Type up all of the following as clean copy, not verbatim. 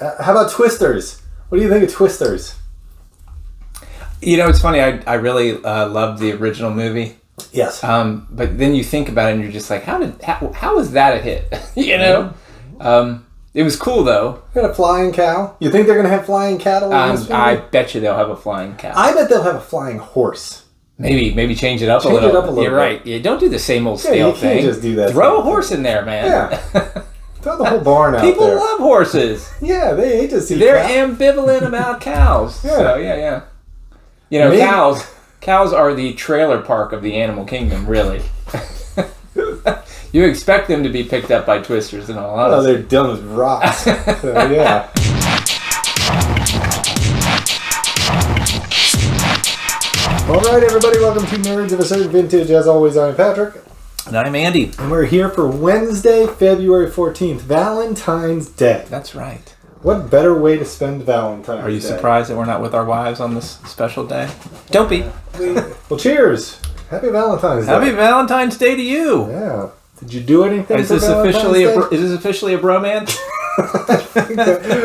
How about Twisters? What do you think of Twisters? It's funny. I really loved the original movie. Yes. But then you think about it and you're just like, how was that a hit? It was cool though. Got a flying cow. You think they're going to have flying cattle in this movie? I bet you they'll have a flying cow. I bet they'll have a flying horse. Maybe change it up a little. You're right. Yeah, don't do the same old stale thing. You can't just do that. Throw a horse in there, man. Yeah. Throw the whole barn out People there. love horses. Yeah, they hate to see They're cows. ambivalent about cows. Yeah. So, yeah. Cows are the trailer park of the animal kingdom, really. You expect them to be picked up by twisters and all that. Oh, they're dumb as rocks. So, yeah. All right, everybody, welcome to Nerds of a Certain Vintage. As always, I'm Patrick. And I'm Andy. And we're here for Wednesday, February 14th, Valentine's Day. That's right. What better way to spend Valentine's Day? Are you surprised that we're not with our wives on this special day? Don't be. Well, cheers. Happy Valentine's Day. Happy Valentine's Day to you. Yeah. Did you do anything Is for this Valentine's Day? Is this officially a bromance? I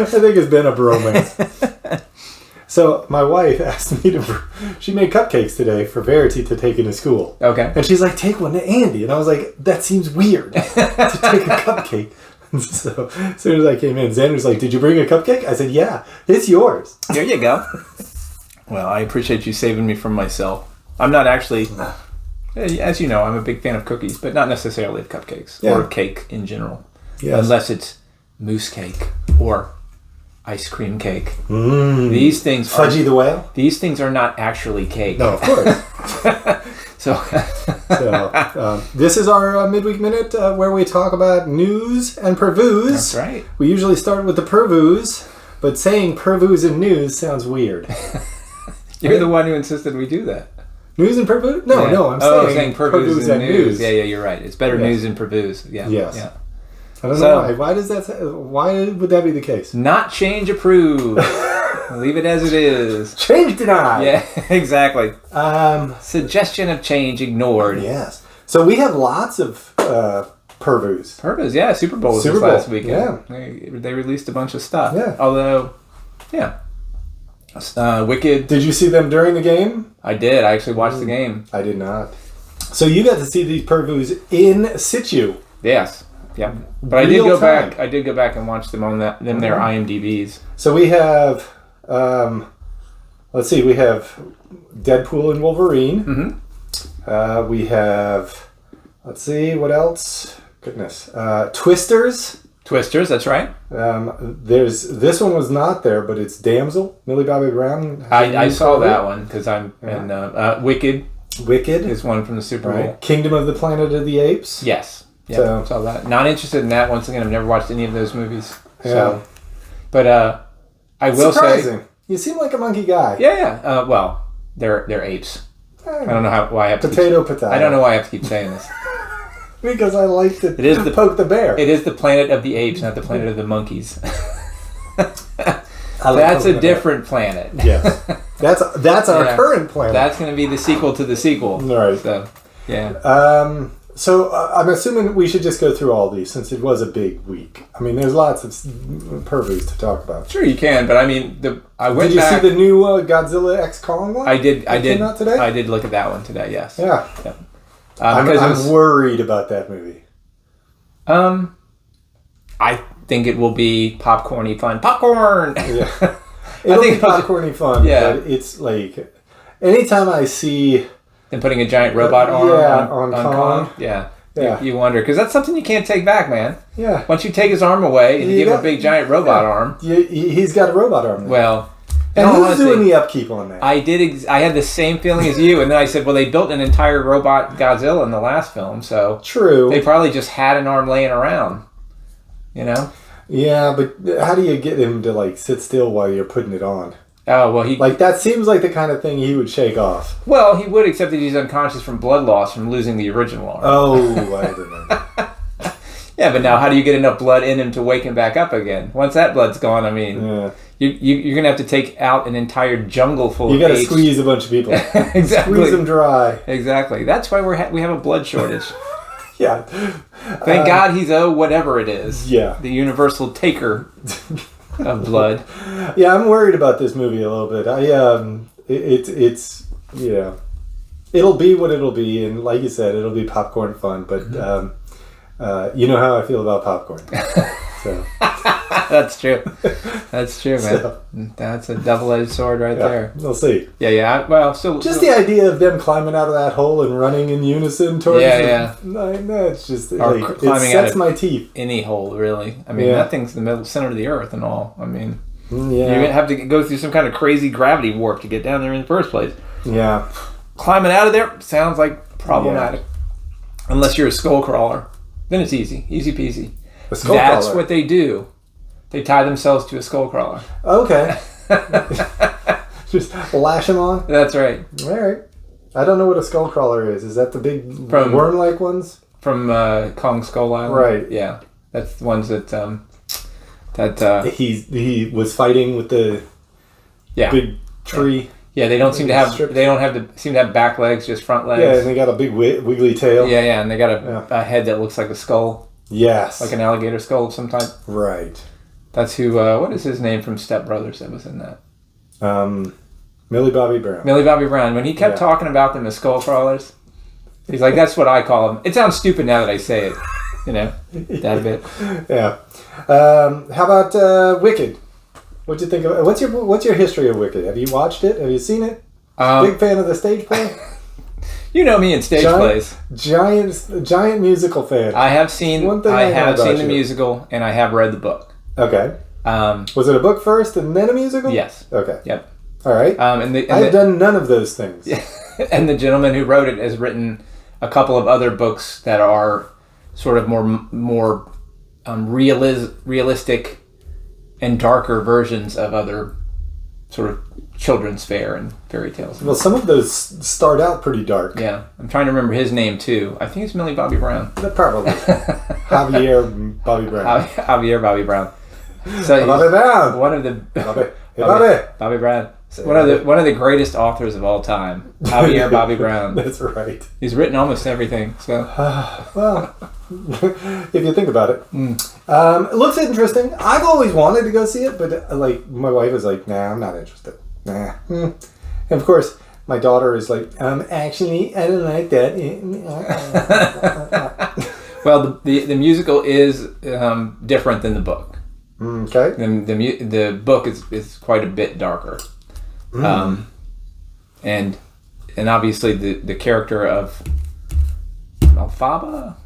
think it's been a bromance. So my wife asked me to. She made cupcakes today for Verity to take into school. Okay. And she's like, "Take one to Andy," and I was like, "That seems weird to take a cupcake." So as soon as I came in, Xander was like, "Did you bring a cupcake?" I said, "Yeah, it's yours." There you go. Well, I appreciate you saving me from myself. I'm not actually, as you know, I'm a big fan of cookies, but not necessarily of cupcakes or cake in general. Yes. Unless it's mousse cake or ice cream cake. These things Fudgy the Whale? These things are not actually cake. No, of course. So this is our midweek minute where we talk about news and pervews. That's right. We usually start with the pervews, but saying pervews and news sounds weird. You're the one who insisted we do that. News and pervews? No, I'm saying pervews and news. Yeah, you're right. It's better news than pervews. Yeah. Yes. Yeah. I don't know why. Why does that? Why would that be the case? Not change approved. Leave it as it is. Change denied. Yeah, exactly. Suggestion of change ignored. Yes. So we have lots of pervews. Pervews, yeah. Superbowl was this last weekend. Yeah. They released a bunch of stuff. Yeah. Although, Wicked. Did you see them during the game? I did. I actually watched the game. I did not. So you got to see these pervews in situ. Yes. Yeah. But I did go back. I did go back and watch them on their IMDb's. So we have, let's see, we have Deadpool and Wolverine. Mm-hmm. We have, let's see, what else? Goodness, Twisters. Twisters, that's right. There's this one was not there, but it's Damsel, Millie Bobby Brown. I saw that one because and Wicked. Wicked is one from the Super Bowl. Right. Kingdom of the Planet of the Apes. Yes. Yeah, saw that. Not interested in that. Once again, I've never watched any of those movies. Yeah. So, but I will surprising. say, you seem like a monkey guy. Yeah. Well, they're apes. I don't know why I have to. Potato. I don't know why I have to keep saying this. Because I like to poke the bear. It is the planet of the apes, not the planet of the monkeys. Like that's a different planet. Yes. That's our current planet. That's going to be the sequel to the sequel. Right. So, yeah. So I'm assuming we should just go through all these since it was a big week. I mean, there's lots of pervs to talk about. Sure, you can, but I mean, I went Did you back. see the new Godzilla X Kong one? I did. Came out today? I did look at that one today. Yes. Yeah. Yeah. I'm worried about that movie. I think it will be popcorny fun. Popcorn. Yeah. It'll be popcorny fun. Yeah. But it's like anytime I see them putting a giant robot arm on Kong. Yeah. Yeah. You wonder because that's something you can't take back, man. Yeah. Once you take his arm away and you give him a big giant robot arm. He's got a robot arm now. Well. And who's doing the upkeep on that? I did. I had the same feeling as you, and then I said, "Well, they built an entire robot Godzilla in the last film, so true. They probably just had an arm laying around, you know." Yeah, but how do you get him to like sit still while you're putting it on? Oh well, that seems like the kind of thing he would shake off. Well, he would, except that he's unconscious from blood loss from losing the original arm. Oh, I remember. Yeah, but now how do you get enough blood in him to wake him back up again? Once that blood's gone, I mean. Yeah. You're going to have to take out an entire jungle full of apes. You got to squeeze a bunch of people. Exactly. Squeeze them dry. Exactly. That's why we have a blood shortage. Yeah. Thank God he's whatever it is. Yeah. The universal taker. of blood. Yeah, I'm worried about this movie a little bit. It's it'll be what it'll be, and like you said, it'll be popcorn fun. But you know how I feel about popcorn. So That's true. That's true, man. So, that's a double-edged sword right there. We'll see. Yeah. Well, so just the idea of them climbing out of that hole and running in unison towards No, it's just it sets my teeth. Any hole, really. I mean, that thing's in the middle center of the earth and all. I mean, you're gonna have to go through some kind of crazy gravity warp to get down there in the first place. Yeah. Climbing out of there sounds like problematic. Unless you're a skull crawler, then it's easy peasy. That's what they do. They tie themselves to a skull crawler. Okay. Just lash them on? That's right. All right. I don't know what a skull crawler is. Is that the big worm-like ones? From Kong Skull Island? Right. Yeah. That's the ones that... he was fighting with the big tree. Yeah, they don't seem to have... They don't seem to have back legs, just front legs. Yeah, and they got a big wiggly tail. Yeah, and they got a head that looks like a skull. Yes. Like an alligator skull of some type. Right. That's who, what is his name from Step Brothers that was in that? Millie Bobby Brown. Millie Bobby Brown. When he kept talking about them as skull crawlers, he's like, that's what I call them. It sounds stupid now that I say it. You know, that bit. Yeah. How about Wicked? What'd you think of it? What's your history of Wicked? Have you watched it? Have you seen it? Big fan of the stage play? You know me in stage plays. Giant musical fan. I have seen the musical, and I have read the book. Okay. Was it a book first and then a musical? Yes. Okay. Yep. All right. I've done none of those things. And the gentleman who wrote it has written a couple of other books that are sort of more realistic and darker versions of other sort of children's fare and fairy tales. Well, some of those start out pretty dark. Yeah. I'm trying to remember his name, too. I think it's Millie Bobby Brown. Probably. Javier Bobby Brown. Javier Bobby Brown. So Bobby Brown. One of the... Bobby Brown. One of the greatest authors of all time. Javier Bobby Brown. That's right. He's written almost everything, so... well, if you think about it. It looks interesting. I've always wanted to go see it, but my wife was like, nah, I'm not interested. Nah. And of course, my daughter is like, actually, I don't like that. Well, the musical is different than the book. Okay. The book is quite a bit darker. And obviously the character of Elphaba,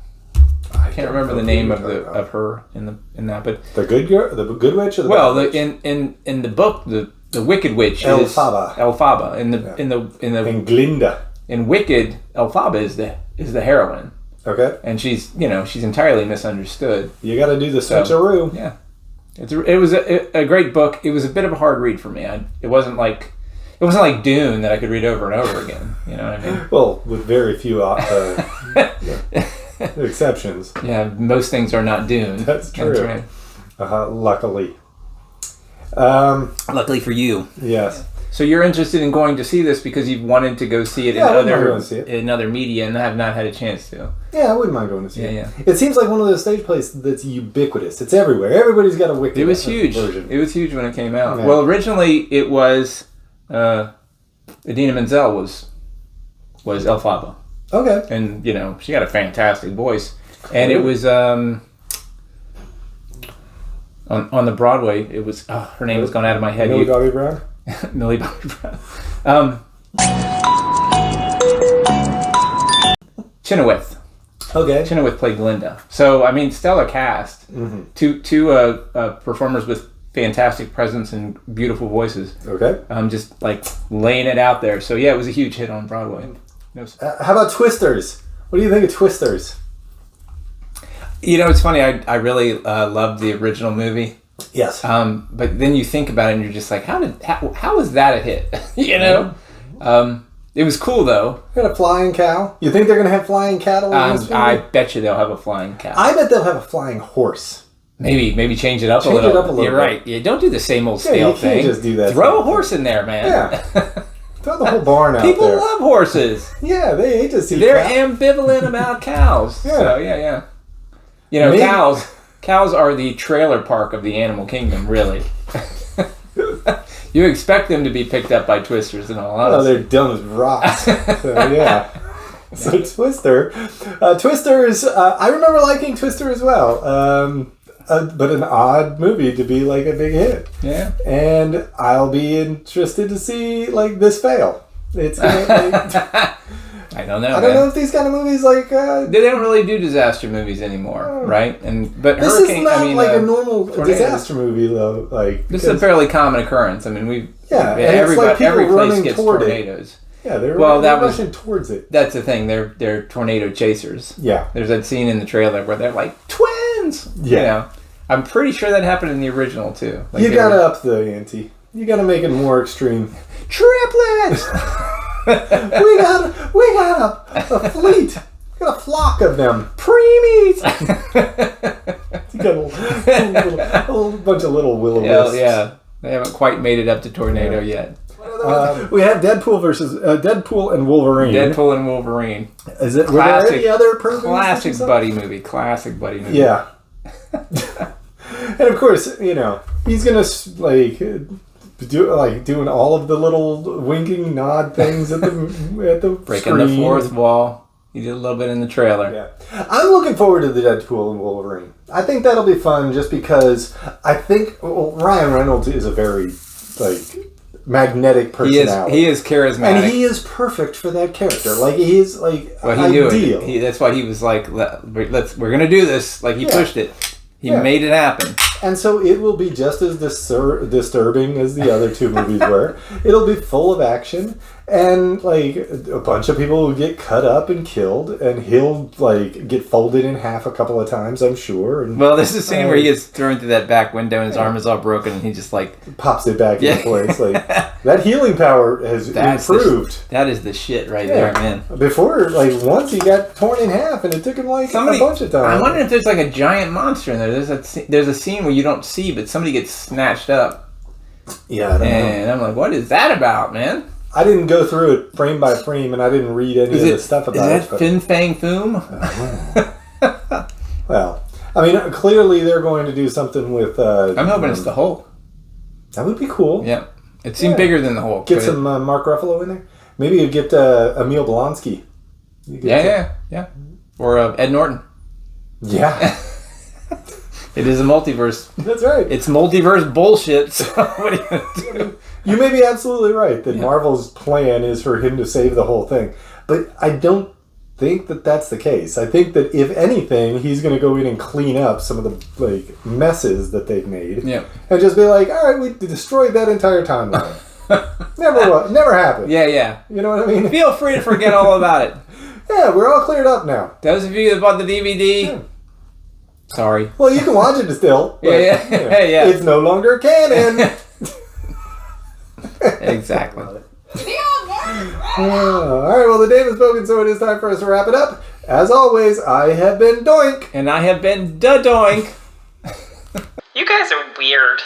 I can't remember the name of her in that, but the good girl, the good witch, or the bad witch? in the book the Wicked Witch Elphaba. is Elphaba and Glinda. In Wicked, Elphaba is the heroine. Okay. And she's entirely misunderstood. You got to do the switcheroo. Yeah. It was a great book. It was a bit of a hard read for me. It wasn't like Dune that I could read over and over again. You know what I mean? Well, with very few exceptions. Yeah, most things are not Dune. That's true. That's right. Luckily. Luckily for you. Yes. So you're interested in going to see this because you've wanted to go see it in other media and have not had a chance to. Yeah, I wouldn't mind going to see it. Yeah. It seems like one of those stage plays that's ubiquitous. It's everywhere. Everybody's got a Wicked. It was huge. Version. It was huge when it came out. Yeah. Well, originally it was Idina Menzel was Elphaba. Okay. And she got a fantastic voice, and it was on the Broadway. It was her name was gone out of my head. Millie Bobby Brown. Millie Bobby Brown. Chenoweth. Okay. Chenoweth played Glinda. So stellar cast. Mm-hmm. Two performers with fantastic presence and beautiful voices. Okay. Just like laying it out there. So yeah, it was a huge hit on Broadway. How about Twisters? What do you think of Twisters? It's funny. I really loved the original movie. Yes. But then you think about it and you're just like, how was that a hit? It was cool though. Got a flying cow. You think they're going to have flying cattle in this movie? I bet you they'll have a flying cow. I bet they'll have a flying horse. Maybe change it up a little. You're right. Yeah, don't do the same old stale thing. Just do that. Throw a horse in there, man. Yeah. Throw the whole barn out People there. love horses. Yeah, they hate to see They're ambivalent about cows. Yeah. So, yeah. Cows. Cows are the trailer park of the animal kingdom, really. You expect them to be picked up by twisters and all. Oh, they're dumb as rocks. So, yeah. So Twister. Twister's, I remember liking Twister as well. But an odd movie to be like a big hit. Yeah. And I'll be interested to see like this fail. It's gonna, I don't know. I don't know if these kind of movies like they don't really do disaster movies anymore, right? But this hurricane. is not like a normal tornadoes. disaster movie though. Like this is a fairly common occurrence. I mean, every place gets tornadoes. Yeah, they're rushing towards it. That's the thing. They're tornado chasers. Yeah. There's that scene in the trailer where they're like twins. Yeah. You know, I'm pretty sure that happened in the original too. Like you gotta up the ante. You gotta make it more extreme. Triplets. we got a fleet. We got a flock of them. Preemies. You got a little bunch of little will-o-wisps. Yeah. They haven't quite made it up to tornado yet. We have Deadpool versus Deadpool and Wolverine. Deadpool and Wolverine. Is it? Were there any other classic buddy movie? Classic buddy movie. Yeah. And of course, you know, he's gonna doing all of the little winking nod things at the breaking screen. The fourth wall. He did a little bit in the trailer. Yeah, I'm looking forward to the Deadpool and Wolverine. I think that'll be fun, just because I think Ryan Reynolds is a very magnetic personality. He is charismatic, and he is perfect for that character. Like he is ideal. Knew it. That's why he was like, we're gonna do this. Like he pushed it. He made it happen. And so it will be just as disturbing as the other two movies were. It'll be full of action, and like a bunch of people will get cut up and killed, and he'll get folded in half a couple of times, I'm sure. And, well, there's a scene where he gets thrown through that back window and his arm is all broken, and he just pops it back into place. That healing power has improved. That is the shit right there, man. Before, once he got torn in half, and it took him a bunch of time. I wonder if there's a giant monster in there. There's a scene where you don't see, but somebody gets snatched up. Yeah, I don't know. And I'm like, what is that about, man? I didn't go through it frame by frame, and I didn't read any of the stuff about it. Is that Fin Fang Foom? Well, I mean, clearly they're going to do something with... I'm hoping it's the Hulk. That would be cool. Yeah. It seemed bigger than the Hulk. Get some Mark Ruffalo in there. Maybe you get Emil Blonsky. Yeah. Or Ed Norton. Yeah. It is a multiverse. That's right. It's multiverse bullshit. So what are you going to do? You may be absolutely right that Marvel's plan is for him to save the whole thing. But I don't think that that's the case. I think that if anything, he's going to go in and clean up some of the messes that they've made. Yeah. And just be like, all right, we destroyed that entire timeline. Never happened. Yeah. You know what I mean? Feel free to forget all about it. Yeah, we're all cleared up now. Those of you that bought the DVD, sorry. Well, you can watch it still. But, yeah. It's no longer canon. Exactly. All right, well, the day has spoken, so it is time for us to wrap it up. As always, I have been Doink. And I have been Da Doink. You guys are weird.